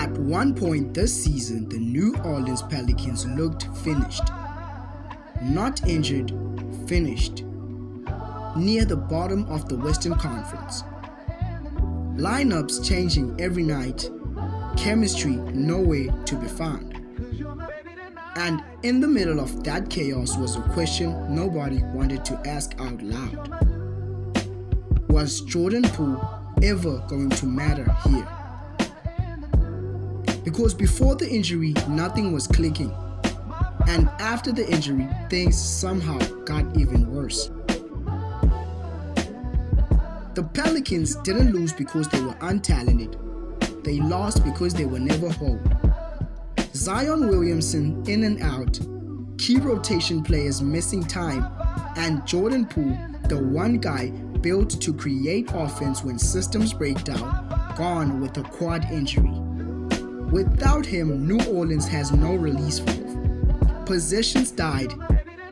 At one point this season, the New Orleans Pelicans looked finished. Not injured, finished. Near the bottom of the Western Conference. Lineups changing every night, chemistry nowhere to be found. And in the middle of that chaos was a question nobody wanted to ask out loud. Was Jordan Poole ever going to matter here? Because before the injury, nothing was clicking. And after the injury, things somehow got even worse. The Pelicans didn't lose because they were untalented. They lost because they were never whole. Zion Williamson in and out, key rotation players missing time, and Jordan Poole, the one guy built to create offense when systems break down, gone with a quad injury. Without him, New Orleans has no release valve. Possessions died.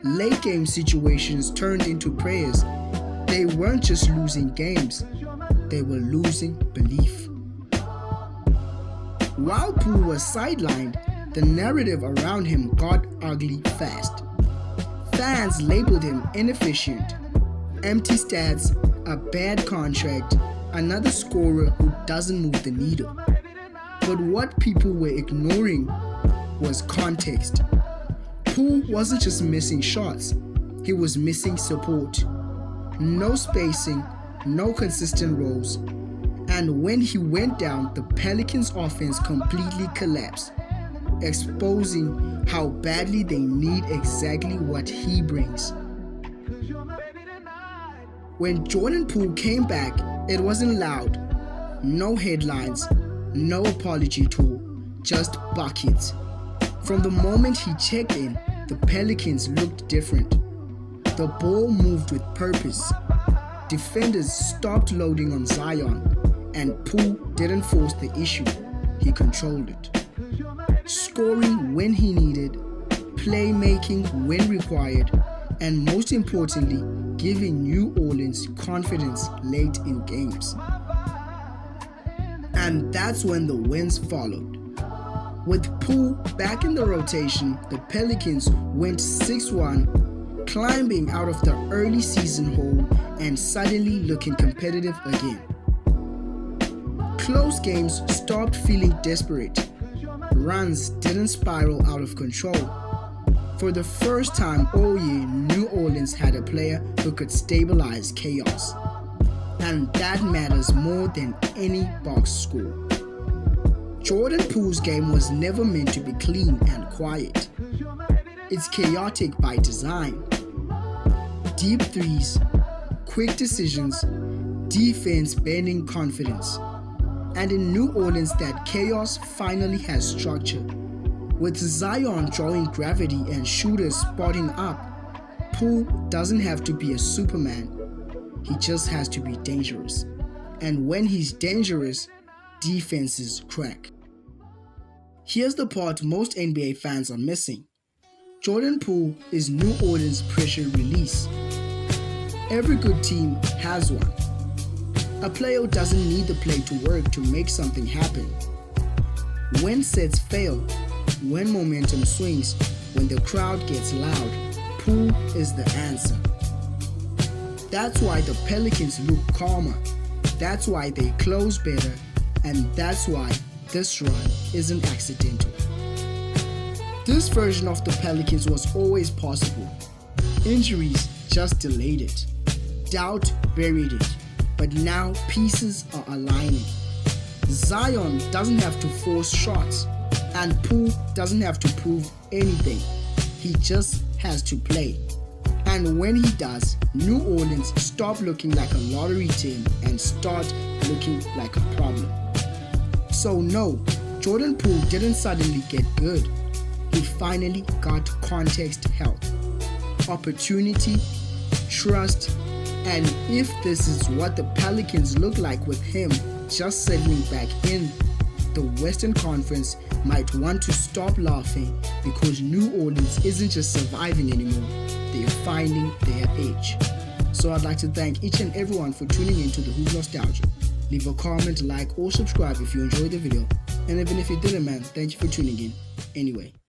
Late game situations turned into prayers. They weren't just losing games, they were losing belief. While Poole was sidelined, the narrative around him got ugly fast. Fans labeled him inefficient, empty stats, a bad contract, another scorer who doesn't move the needle. But what people were ignoring was context. Poole wasn't just missing shots, he was missing support. No spacing, no consistent roles. And when he went down, the Pelicans' offense completely collapsed, exposing how badly they need exactly what he brings. When Jordan Poole came back, it wasn't loud. No headlines, no apology tour, just buckets. From the moment he checked in, the Pelicans looked different. The ball moved with purpose. Defenders stopped loading on Zion, and Poole didn't force the issue, he controlled it. Scoring when he needed, playmaking when required, and most importantly, giving New Orleans confidence late in games. And that's when the wins followed. With Poole back in the rotation, the Pelicans went 6-1, climbing out of the early season hole and suddenly looking competitive again. Close games stopped feeling desperate. Runs didn't spiral out of control. For the first time all year, New Orleans had a player who could stabilize chaos. And that matters more than any box score. Jordan Poole's game was never meant to be clean and quiet. It's chaotic by design. Deep threes, quick decisions, defense bending confidence. And in New Orleans, that chaos finally has structure. With Zion drawing gravity and shooters spotting up, Poole doesn't have to be a Superman. He just has to be dangerous. And when he's dangerous, defenses crack. Here's the part most NBA fans are missing. Jordan Poole is New Orleans' pressure release. Every good team has one. A player doesn't need the play to work to make something happen. When sets fail, when momentum swings, when the crowd gets loud, Poole is the answer. That's why the Pelicans look calmer. That's why they close better. And that's why this run isn't accidental. This version of the Pelicans was always possible. Injuries just delayed it. Doubt buried it. But now pieces are aligning. Zion doesn't have to force shots, and Poole doesn't have to prove anything. He just has to play. And when he does, New Orleans stop looking like a lottery team and start looking like a problem. So no, Jordan Poole didn't suddenly get good. He finally got context health, opportunity, trust, and if this is what the Pelicans look like with him just settling back in, the Western Conference might want to stop laughing because New Orleans isn't just surviving anymore, they're finding their edge. So I'd like to thank each and everyone for tuning in to the Hoop Nostalgia. Leave a comment, like, or subscribe if you enjoyed the video. And even if you didn't, man, thank you for tuning in. Anyway.